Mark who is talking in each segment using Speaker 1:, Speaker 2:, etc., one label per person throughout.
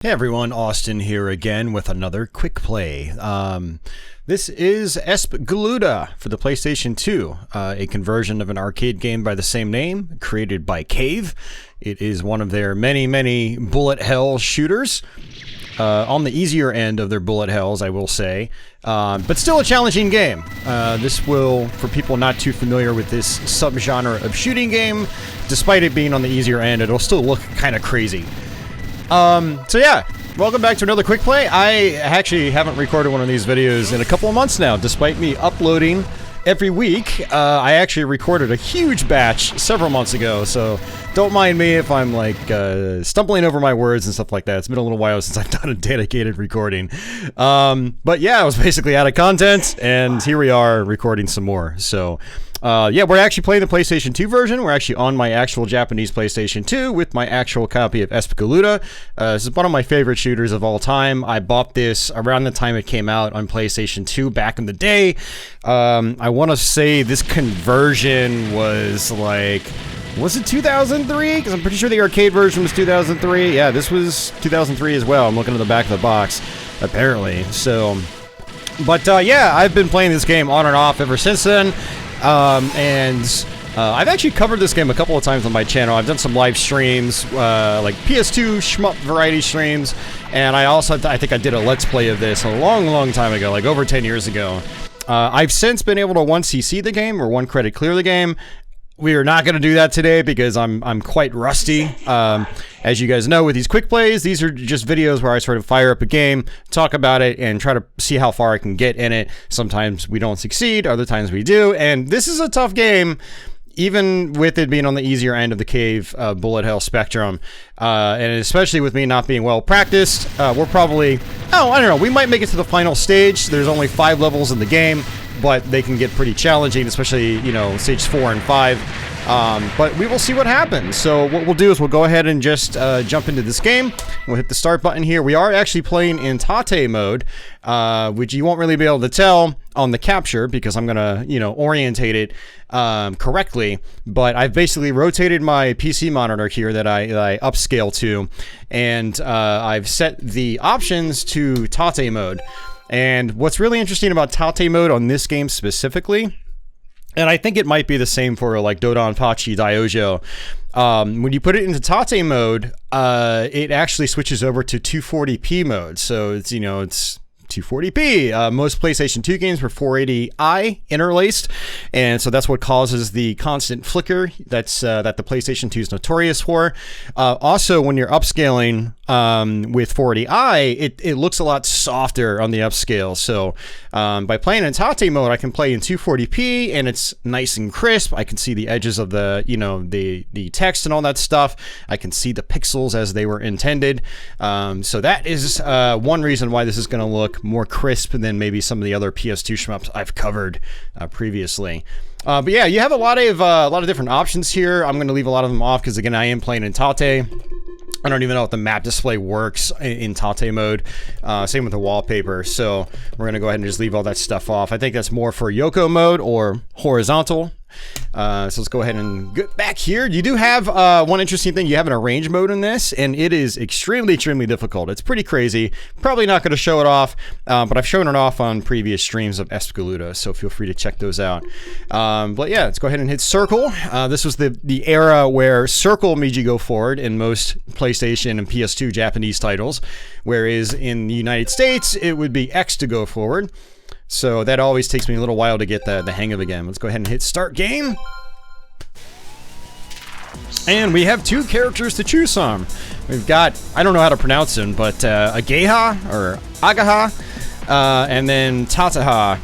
Speaker 1: Hey everyone, Austin here again with another quick play. This is Espgaluda for the PlayStation 2, a conversion of an arcade game by the same name, created by Cave. It is one of their many bullet hell shooters. On the easier end of their bullet hells, I will say, but still a challenging game. This will, for people not too familiar with this subgenre of shooting game, despite it being on the easier end, it'll still look kind of crazy. So yeah, welcome back to another quick play. I actually haven't recorded one of these videos in a couple of months now, despite me uploading every week. I actually recorded a huge batch several months ago, so don't mind me if I'm like stumbling over my words and stuff like that. It's been a little while since I've done a dedicated recording. But yeah, I was basically out of content, and here we are recording some more. So yeah, we're actually playing the PlayStation 2 version. We're actually on my actual Japanese PlayStation 2 with my actual copy of Espgaluda. This is one of my favorite shooters of all time. I bought this around the time it came out on PlayStation 2 back in the day. I want to say this conversion was like... Was it 2003? Because I'm pretty sure the arcade version was 2003. Yeah, this was 2003 as well. I'm looking at the back of the box, apparently. So, but yeah, I've been playing this game on and off ever since then. I've actually covered this game a couple of times on my channel. I've done some live streams, like PS2 shmup variety streams, and I think I did a Let's Play of this a long time ago, like over 10 years ago. I've since been able to 1cc the game, or 1 credit clear the game. We are not going to do that today because I'm quite rusty. As you guys know, with these quick plays, these are just videos where I sort of fire up a game, talk about it, and try to see how far I can get in it. Sometimes we don't succeed, other times we do, and this is a tough game, even with it being on the easier end of the Cave bullet hell spectrum, and especially with me not being well practiced. We're probably, I don't know, we might make it to the final stage. There's only 5 levels in the game, but they can get pretty challenging, especially, you know, stage 4 and 5. But we will see what happens. So what we'll do is we'll go ahead and just jump into this game. We'll hit the start button here. We are actually playing in Tate mode, which you won't really be able to tell on the capture because I'm gonna, you know, orientate it correctly. But I've basically rotated my PC monitor here that I upscale to, and I've set the options to Tate mode. And what's really interesting about Tate mode on this game specifically, and I think it might be the same for like Dodonpachi Daiojo, when you put it into Tate mode, it actually switches over to 240p mode. So it's, you know, it's 240p. Most PlayStation 2 games were 480i interlaced, and so that's what causes the constant flicker that's that the PlayStation 2 is notorious for. Also, when you're upscaling with 480i, it looks a lot softer on the upscale. So by playing in Tate mode, I can play in 240p, and it's nice and crisp. I can see the edges of the, you know, the text and all that stuff. I can see the pixels as they were intended. So that is one reason why this is going to look more crisp than maybe some of the other PS2 shmups I've covered previously. But yeah, you have a lot of different options here. I'm going to leave a lot of them off because, again, I am playing in Tate. I don't even know if the map display works in Tate mode. Same with the wallpaper. So we're going to go ahead and just leave all that stuff off. I think that's more for Yoko mode or horizontal. So let's go ahead and get back here. You do have one interesting thing. You have an arrange mode in this, and it is extremely difficult. It's pretty crazy. Probably not going to show it off, but I've shown it off on previous streams of Espgaluda, so feel free to check those out. But yeah, let's go ahead and hit circle. This was the era where circle made you go forward in most PlayStation and PS2 Japanese titles, whereas in the United States, it would be X to go forward. So that always takes me a little while to get the hang of again. Let's go ahead and hit start game. And we have 2 characters to choose from. We've got, I don't know how to pronounce them, but Ageha or Agaha, and then Tataha.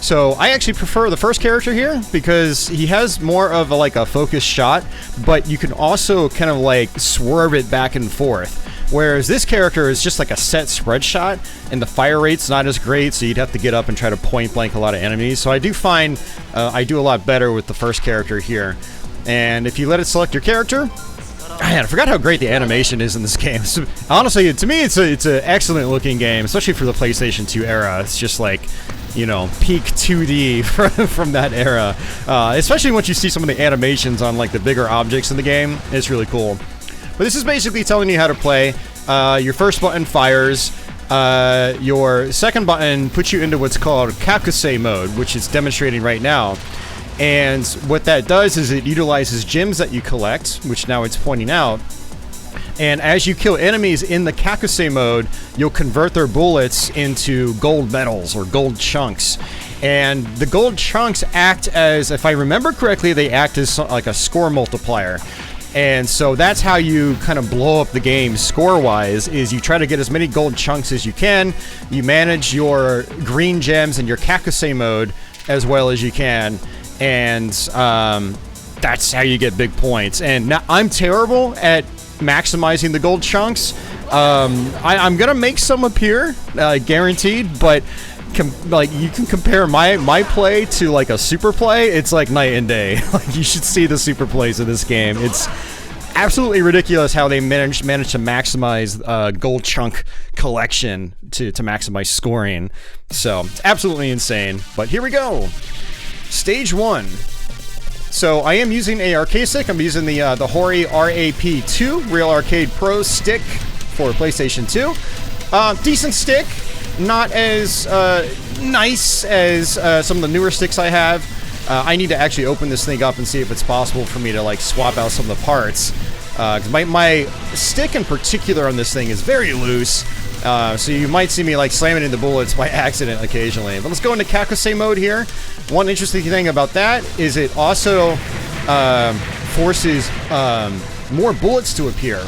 Speaker 1: So I actually prefer the first character here because he has more of a focused shot, but you can also kind of like swerve it back and forth. Whereas this character is just like a set spread shot, and the fire rate's not as great, so you'd have to get up and try to point blank a lot of enemies. So I do find I do a lot better with the first character here. And if you let it select your character, man, I forgot how great the animation is in this game. So, honestly, to me, it's an excellent looking game, especially for the PlayStation 2 era. It's just like, you know, peak 2D from that era. Especially once you see some of the animations on like the bigger objects in the game, it's really cool. But this is basically telling you how to play. your first button fires. Your second button puts you into what's called Kakusei mode, which is demonstrating right now. And what that does is it utilizes gems that you collect, which now it's pointing out. And as you kill enemies in the Kakusei mode, you'll convert their bullets into gold medals or gold chunks. And the gold chunks act as, if I remember correctly, they act as like a score multiplier. And so that's how you kind of blow up the game score-wise, is you try to get as many gold chunks as you can. You manage your green gems in your Kakusei mode as well as you can. And that's how you get big points. And now, I'm terrible at maximizing the gold chunks. I'm gonna make some appear, guaranteed, but like, you can compare my play to like a super play. It's like night and day. Like, you should see the super plays of this game. It's absolutely ridiculous how they managed to maximize gold chunk collection to maximize scoring. So it's absolutely insane. But here we go. Stage 1. So I am using a arcade stick. I'm using the Hori RAP2 Real Arcade Pro stick for PlayStation 2. Decent stick. Not as nice as some of the newer sticks I have. I need to actually open this thing up and see if it's possible for me to like swap out some of the parts. 'Cause my stick in particular on this thing is very loose. So you might see me like slamming into bullets by accident occasionally. But let's go into Kakusei mode here. One interesting thing about that is it also forces more bullets to appear.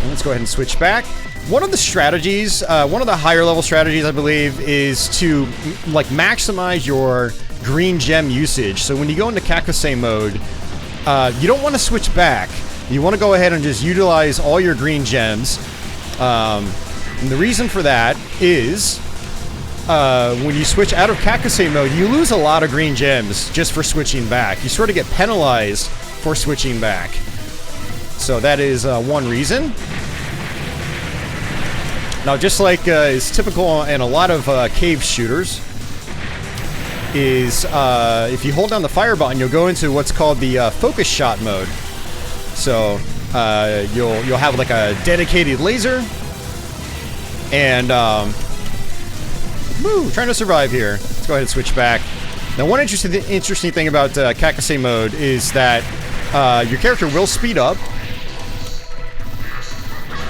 Speaker 1: And let's go ahead and switch back. One of the strategies, one of the higher level strategies, I believe, is to like maximize your green gem usage. So when you go into Kakusei mode, you don't want to switch back. You want to go ahead and just utilize all your green gems. And the reason for that is when you switch out of Kakusei mode, you lose a lot of green gems just for switching back. You sort of get penalized for switching back. So that is one reason. Now, just like is typical in a lot of cave shooters, is if you hold down the fire button, you'll go into what's called the focus shot mode. So you'll have like a dedicated laser, and trying to survive here. Let's go ahead and switch back. Now, one interesting thing about Kakusei mode is that your character will speed up.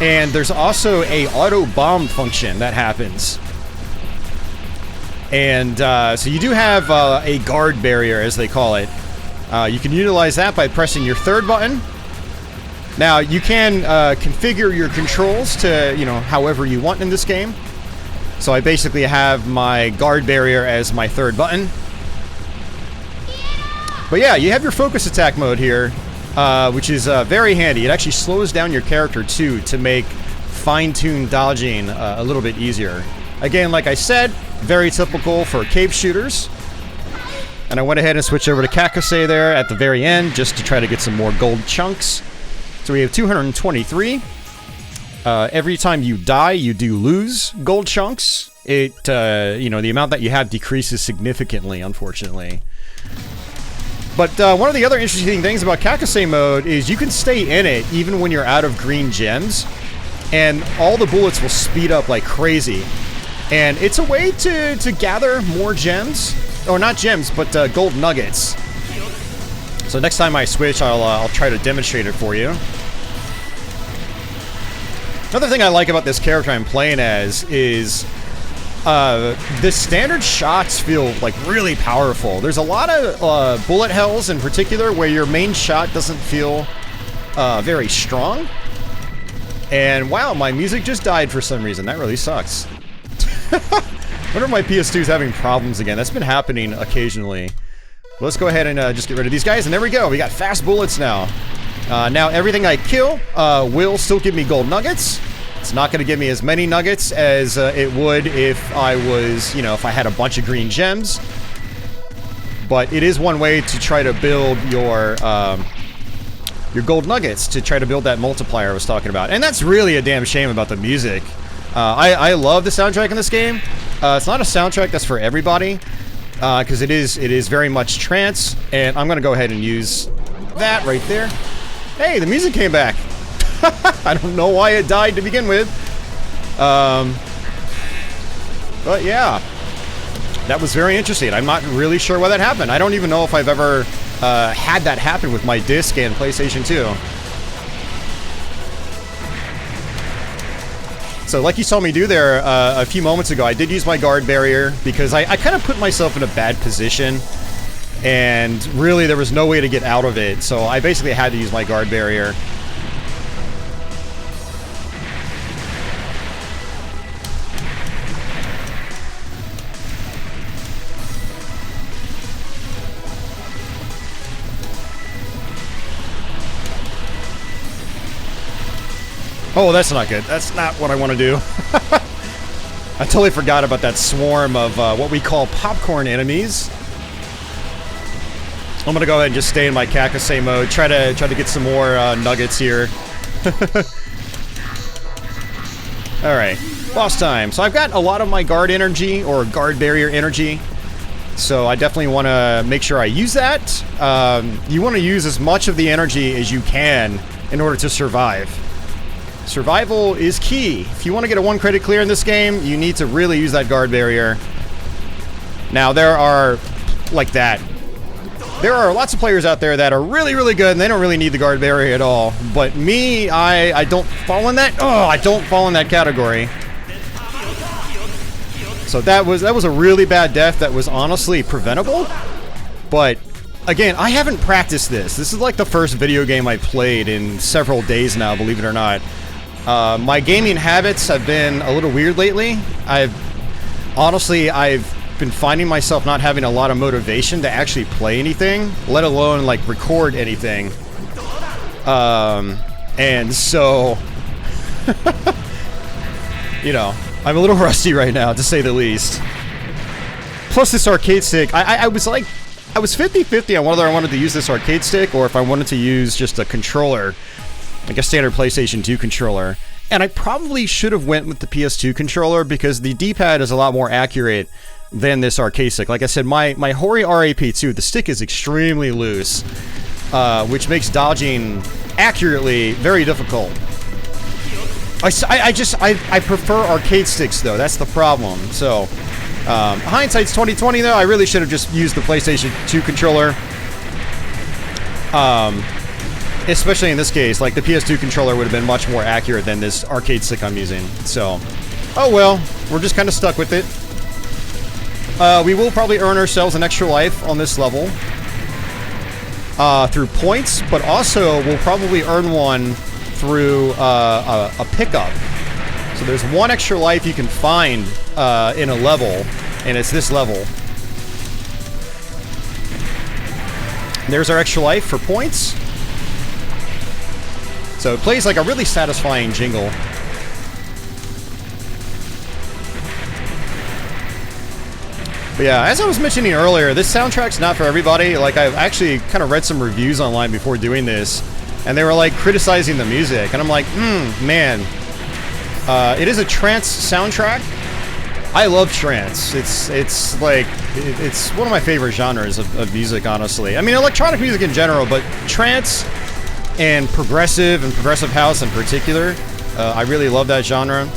Speaker 1: And there's also a auto bomb function that happens. And so you do have a guard barrier, as they call it. You can utilize that by pressing your third button. Now, you can configure your controls to, however you want in this game. So I basically have my guard barrier as my third button. But yeah, you have your focus attack mode here. Which is very handy. It actually slows down your character too to make fine-tuned dodging a little bit easier. Again, like I said, very typical for cave shooters. And I went ahead and switched over to Kakusei there at the very end just to try to get some more gold chunks. So we have 223. Every time you die, you do lose gold chunks. It, the amount that you have decreases significantly, unfortunately. But one of the other interesting things about Kakusei mode is you can stay in it even when you're out of green gems, and all the bullets will speed up like crazy. And it's a way to gather more gems, or not gems, but gold nuggets. So next time I switch, I'll try to demonstrate it for you. Another thing I like about this character I'm playing as is the standard shots feel like really powerful. There's a lot of bullet hells in particular where your main shot doesn't feel very strong. And wow, my music just died for some reason. That really sucks. I wonder if my PS2 is having problems again. That's been happening occasionally. Well, let's go ahead and just get rid of these guys, and there we go. We got fast bullets now. Now everything I kill will still give me gold nuggets. It's not going to give me as many nuggets as it would if I was, if I had a bunch of green gems. But it is one way to try to build your gold nuggets, to try to build that multiplier I was talking about. And that's really a damn shame about the music. I love the soundtrack in this game. It's not a soundtrack that's for everybody, because it is very much trance. And I'm going to go ahead and use that right there. Hey, the music came back. I don't know why it died to begin with. But yeah, that was very interesting. I'm not really sure why that happened. I don't even know if I've ever had that happen with my disc and PlayStation 2. So like you saw me do there a few moments ago, I did use my guard barrier because I kind of put myself in a bad position. And really, there was no way to get out of it. So I basically had to use my guard barrier. Oh, that's not good. That's not what I want to do. I totally forgot about that swarm of what we call popcorn enemies. I'm gonna go ahead and just stay in my Kakase mode. Try to get some more nuggets here. All right, boss time. So I've got a lot of my guard energy or guard barrier energy. So I definitely want to make sure I use that. You want to use as much of the energy as you can in order to survive. Survival is key. If you want to get a 1 credit clear in this game, you need to really use that guard barrier. Now, there are, like that, there are lots of players out there that are really, really good, and they don't really need the guard barrier at all. But me, I don't fall in that. Oh, I don't fall in that category. So that was a really bad death that was honestly preventable. But again, I haven't practiced this. This is like the first video game I played in several days now, believe it or not. My gaming habits have been a little weird lately. I've been finding myself not having a lot of motivation to actually play anything, let alone like record anything. And so, you know, I'm a little rusty right now, to say the least. Plus this arcade stick, I was 50-50 on whether I wanted to use this arcade stick or if I wanted to use just a controller, like a standard PlayStation 2 controller. And I probably should have went with the PS2 controller because the D-pad is a lot more accurate than this arcade stick. Like I said, my Hori RAP2, the stick is extremely loose, which makes dodging accurately very difficult. I prefer arcade sticks though, that's the problem. So, hindsight's 2020 though, I really should have just used the PlayStation 2 controller. Especially in this case, like the PS2 controller would have been much more accurate than this arcade stick I'm using. So, oh well, we're just kind of stuck with it. We will probably earn ourselves an extra life on this level through points, but also we'll probably earn one through a pickup. So there's one extra life you can find in a level, and it's this level. There's our extra life for points. So it plays like a really satisfying jingle. But yeah, as I was mentioning earlier, this soundtrack's not for everybody. Like, I've actually kind of read some reviews online before doing this, and they were like criticizing the music, and I'm like, man. It is a trance soundtrack. I love trance. It's like, it's one of my favorite genres of music, honestly. I mean, electronic music in general, but trance and progressive house in particular, I really love that genre.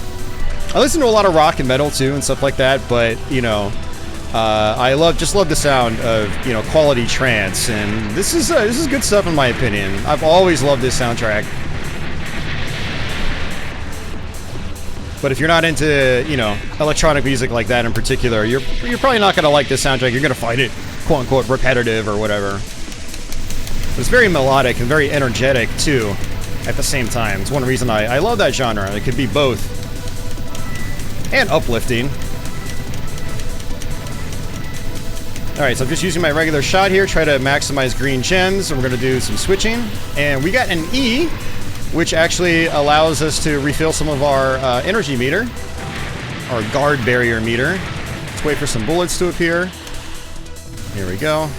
Speaker 1: I listen to a lot of rock and metal too and stuff like that, but you know, I just love the sound of, you know, quality trance, and this is good stuff in my opinion. I've always loved this soundtrack. But if you're not into, you know, electronic music like that in particular, you're probably not going to like this soundtrack. You're going to find it, quote unquote, repetitive or whatever. It's very melodic and very energetic too at the same time. It's one reason I love that genre. It could be both. And uplifting. Alright, so I'm just using my regular shot here, try to maximize green gems, and we're going to do some switching. And we got an E, which actually allows us to refill some of our energy meter, our guard barrier meter. Let's wait for some bullets to appear. Here we go.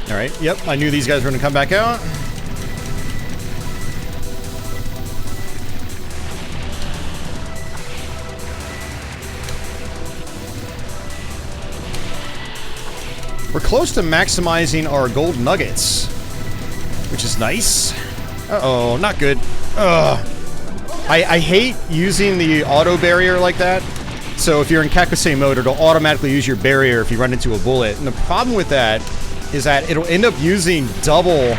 Speaker 1: Alright, yep, I knew these guys were going to come back out. We're close to maximizing our gold nuggets, which is nice. Uh-oh, not good. Ugh. I hate using the auto barrier like that. So if you're in Kakusei mode, it'll automatically use your barrier if you run into a bullet. And the problem with that is that it'll end up using double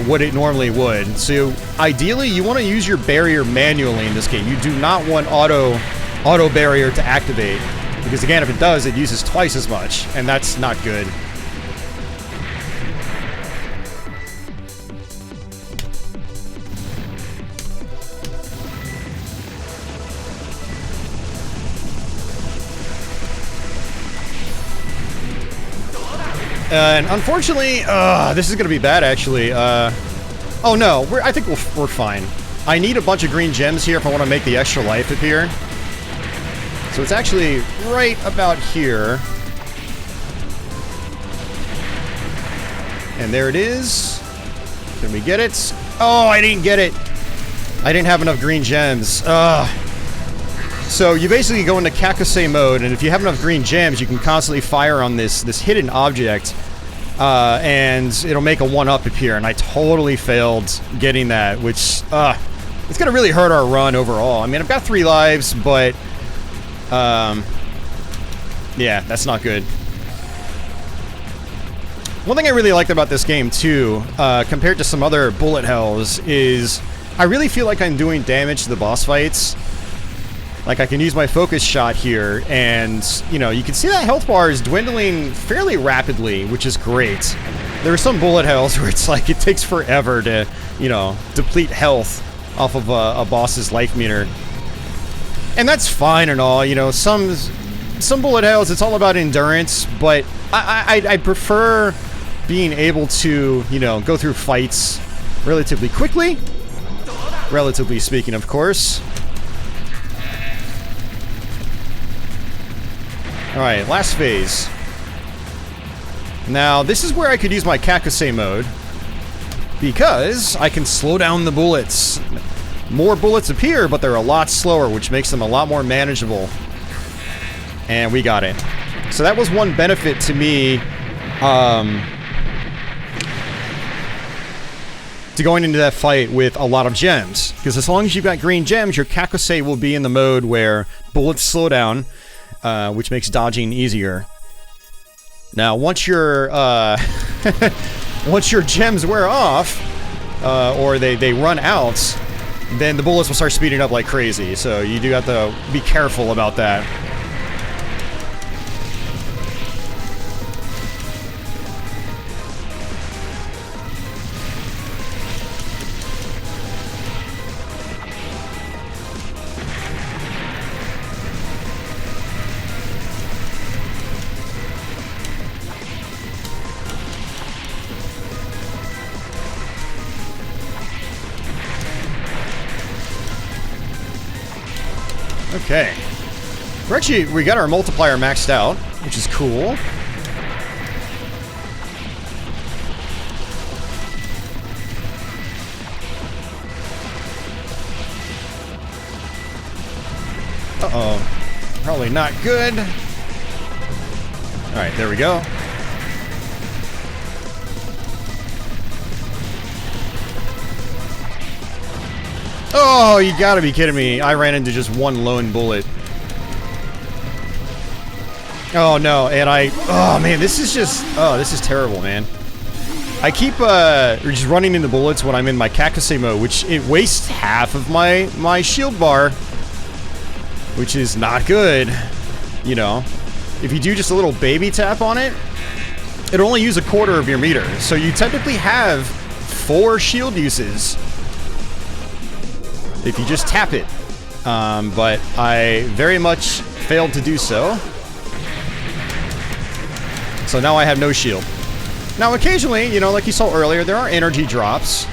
Speaker 1: what it normally would. So ideally, you want to use your barrier manually in this game. You do not want auto barrier to activate. Because again, if it does, it uses twice as much. And that's not good. And unfortunately, this is going to be bad, actually. Oh no, I think we're fine. I need a bunch of green gems here if I want to make the extra life appear. So it's actually right about here. And there it is. Can we get it? Oh, I didn't get it. I didn't have enough green gems. So you basically go into Kakusei mode, and if you have enough green gems, you can constantly fire on this hidden object, and it'll make a 1-up appear, and I totally failed getting that, which, it's gonna really hurt our run overall. I mean, I've got 3 lives, but, yeah, that's not good. One thing I really liked about this game, too, compared to some other bullet hells, is I really feel like I'm doing damage to the boss fights. Like, I can use my focus shot here, and, you know, you can see that health bar is dwindling fairly rapidly, which is great. There are some bullet hells where it's like, it takes forever to, you know, deplete health off of a boss's life meter. And that's fine and all, you know, some bullet hells, it's all about endurance, but I prefer being able to, you know, go through fights relatively quickly. Relatively speaking, of course. Alright, last phase. Now, this is where I could use my Kakusei mode, because I can slow down the bullets. More bullets appear, but they're a lot slower, which makes them a lot more manageable. And we got it. So that was one benefit to me, to going into that fight with a lot of gems. Because as long as you've got green gems, your Kakusei will be in the mode where bullets slow down, which makes dodging easier. Now, once your once your gems wear off, or they run out, then the bullets will start speeding up like crazy. So you do have to be careful about that. Okay. We got our multiplier maxed out, which is cool. Uh-oh. Probably not good. Alright, there we go. Oh, you gotta be kidding me. I ran into just one lone bullet. Oh, no, and oh, man, this is just... Oh, this is terrible, man. I keep, just running into bullets when I'm in my Kakusei mode, which it wastes half of my shield bar. Which is not good. You know. If you do just a little baby tap on it, it'll only use 1/4 of your meter. So you technically have 4 shield uses if you just tap it. But I very much failed to do so. So now I have no shield. Now occasionally, you know, like you saw earlier, there are energy drops.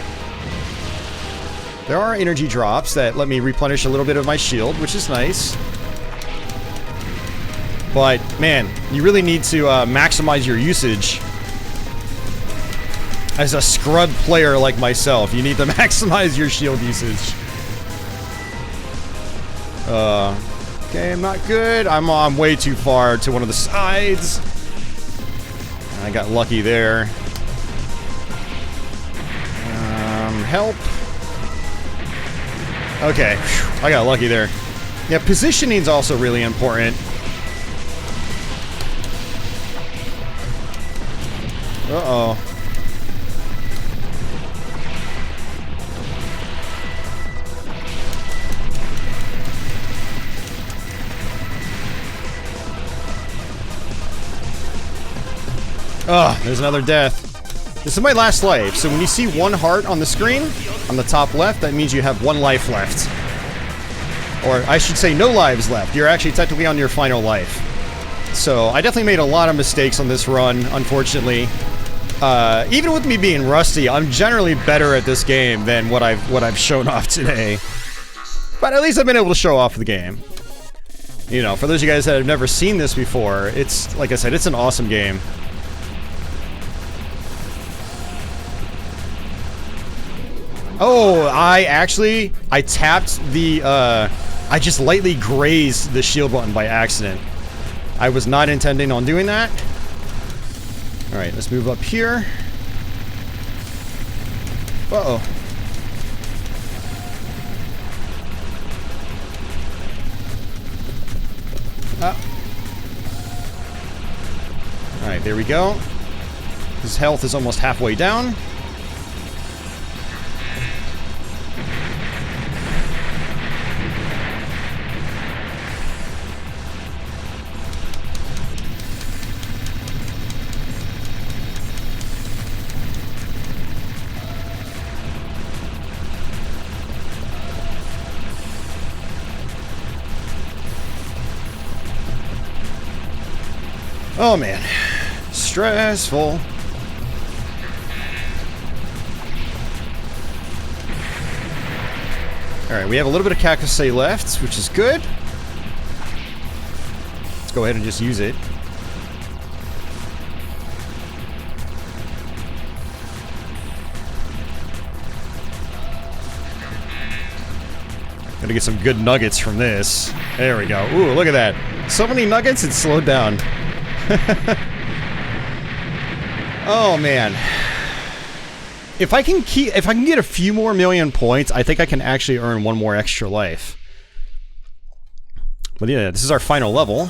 Speaker 1: There are energy drops that let me replenish a little bit of my shield, which is nice. But, man, you really need to maximize your usage. As a scrub player like myself, you need to maximize your shield usage. Okay, I'm not good. I'm way too far to one of the sides. I got lucky there. Help. Okay, I got lucky there. Yeah, positioning is also really important. Uh-oh. Oh, there's another death. This is my last life, so when you see one heart on the screen, on the top left, that means you have one life left. Or I should say no lives left. You're actually technically on your final life. So I definitely made a lot of mistakes on this run, unfortunately. Even with me being rusty, I'm generally better at this game than what I've shown off today. But at least I've been able to show off the game. You know, for those of you guys that have never seen this before, it's, like I said, it's an awesome game. Oh, I tapped the, I just lightly grazed the shield button by accident. I was not intending on doing that. Alright, let's move up here. Uh-oh. Alright, there we go. His health is almost halfway down. Oh man, stressful. Alright, we have a little bit of Kakuse left, which is good. Let's go ahead and just use it. Gotta get some good nuggets from this. There we go. Ooh, look at that. So many nuggets, it's slowed down. Oh man. If I can get a few more million points, I think I can actually earn one more extra life. But yeah, this is our final level.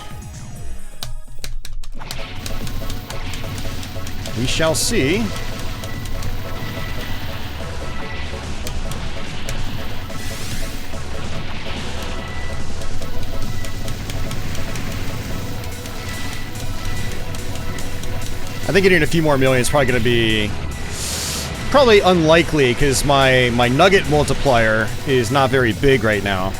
Speaker 1: We shall see. I think getting a few more million is probably going to be unlikely because my nugget multiplier is not very big right now.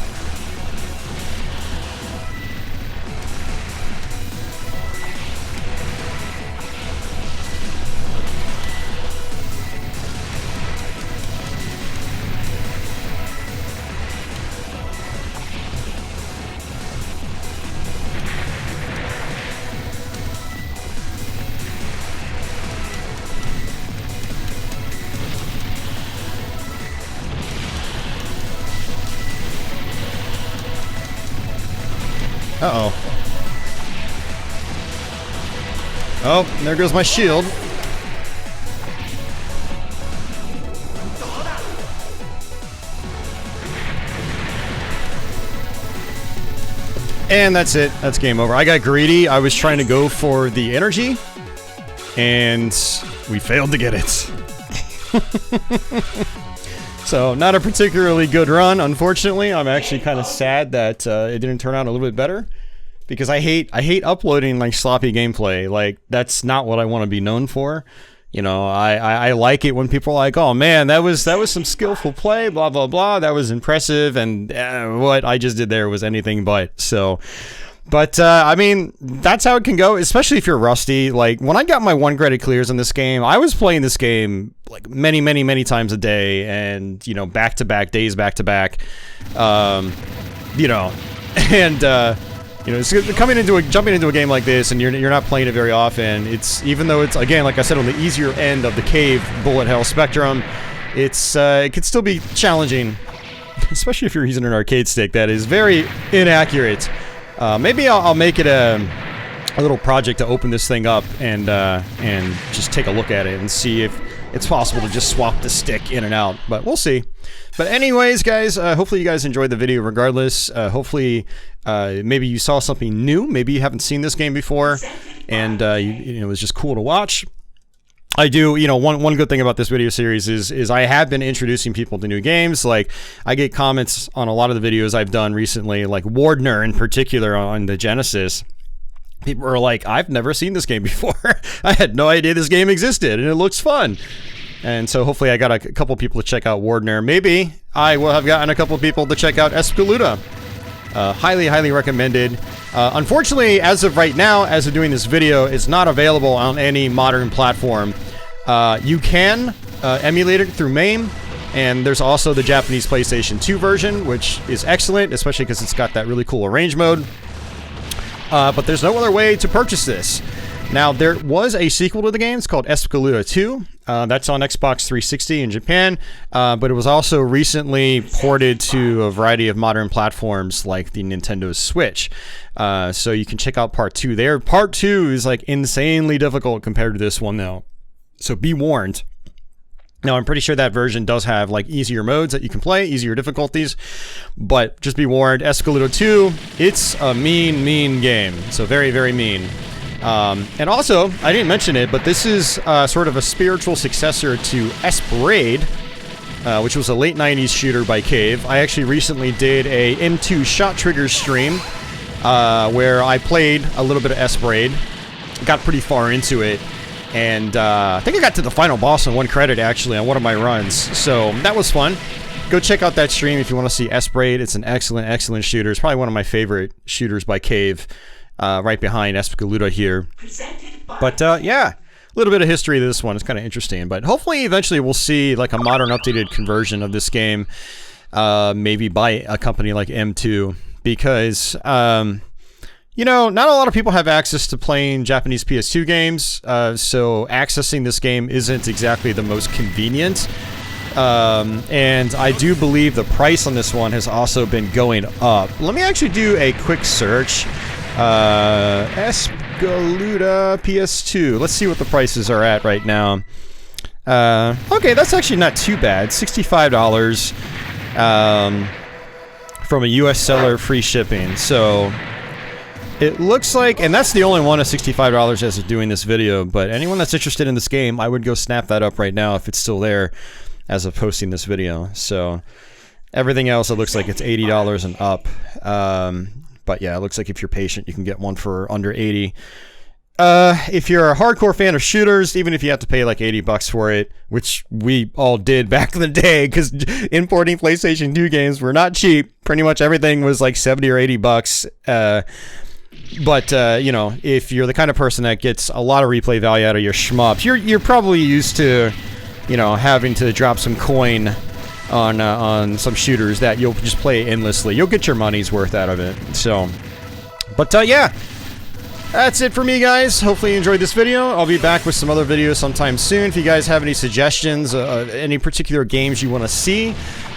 Speaker 1: Uh-oh. Oh, there goes my shield. And that's it. That's game over. I got greedy. I was trying to go for the energy, and we failed to get it. So, not a particularly good run, unfortunately. I'm actually kind of sad that it didn't turn out a little bit better. Because I hate uploading, like, sloppy gameplay. Like, that's not what I want to be known for. You know, I like it when people are like, oh man, that was some skillful play, blah, blah, blah. That was impressive, and what I just did there was anything but. So... But, I mean, that's how it can go, especially if you're rusty. Like, when I got my 1 credit clears in this game, I was playing this game, like, many, many, many times a day, and, you know, back-to-back, days back-to-back, you know, and, you know, it's jumping into a game like this, and you're not playing it very often, even though it's, again, like I said, on the easier end of the cave bullet hell spectrum, it can still be challenging, especially if you're using an arcade stick that is very inaccurate. Maybe I'll make it a a little project to open this thing up and just take a look at it and see if it's possible to just swap the stick in and out, but we'll see. But anyways, guys, hopefully you guys enjoyed the video regardless. Hopefully maybe you saw something new, maybe you haven't seen this game before, and it was just cool to watch. I do, one good thing about this video series is I have been introducing people to new games. Like, I get comments on a lot of the videos I've done recently, like Wardner in particular on the Genesis. People are like, I've never seen this game before. I had no idea this game existed, and it looks fun. And so hopefully I got a couple people to check out Wardner. Maybe I will have gotten a couple people to check out Espgaluda. Highly, highly recommended. Unfortunately, as of right now, as of doing this video, it's not available on any modern platform. You can emulate it through MAME, and there's also the Japanese PlayStation 2 version, which is excellent, especially because it's got that really cool arrange mode. But there's no other way to purchase this. Now, there was a sequel to the game. It's called Espgaluda 2. That's on Xbox 360 in Japan, but it was also recently ported to a variety of modern platforms like the Nintendo Switch. So you can check out Part 2 there. Part 2 is like insanely difficult compared to this one, though. So be warned. Now, I'm pretty sure that version does have like easier modes that you can play, easier difficulties, but just be warned, Espgaluda 2, it's a mean game. So very, very mean. And also, I didn't mention it, but this is sort of a spiritual successor to Espbraid, which was a late 90s shooter by Cave. I actually recently did a M2 shot trigger stream where I played a little bit of Espbraid, got pretty far into it, and I think I got to the final boss on 1 credit, actually, on one of my runs. So that was fun. Go check out that stream if you want to see Espbraid. It's an excellent, excellent shooter. It's probably one of my favorite shooters by Cave, right behind Espgaluda here. But yeah, a little bit of history to this one. It's kind of interesting. But hopefully, eventually, we'll see like a modern, updated conversion of this game, maybe by a company like M2, because not a lot of people have access to playing Japanese PS2 games, so accessing this game isn't exactly the most convenient. And I do believe the price on this one has also been going up. Let me actually do a quick search. Espgaluda PS2. Let's see what the prices are at right now. Okay, that's actually not too bad. $65 from a US seller, free shipping. So it looks like, and that's the only one at $65 as of doing this video, but anyone that's interested in this game, I would go snap that up right now if it's still there as of posting this video. So everything else, it looks like it's $80 and up. But yeah, it looks like if you're patient, you can get one for under 80. If you're a hardcore fan of shooters, even if you have to pay like 80 bucks for it, which we all did back in the day, because importing PlayStation 2 games were not cheap. Pretty much everything was like 70 or 80 bucks. But if you're the kind of person that gets a lot of replay value out of your shmups, you're probably used to, having to drop some coin on some shooters that you'll just play endlessly. You'll get your money's worth out of it. So, but yeah, that's it for me, guys. Hopefully you enjoyed this video. I'll be back with some other videos sometime soon. If you guys have any suggestions, any particular games you want to see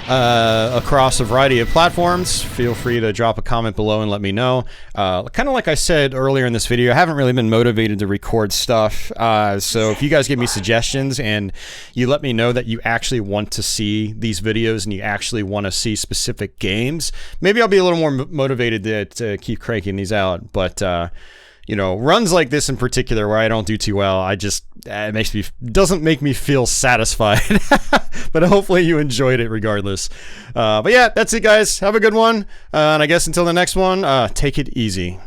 Speaker 1: across a variety of platforms, feel free to drop a comment below and let me know. Kind of like I said earlier in this video, I haven't really been motivated to record stuff, so if you guys give me suggestions and you let me know that you actually want to see these videos and you actually want to see specific games, maybe I'll be a little more motivated to keep cranking these out. But runs like this in particular where I don't do too well, it doesn't make me feel satisfied. But hopefully you enjoyed it regardless. But yeah, that's it, guys. Have a good one. And I guess until the next one, take it easy.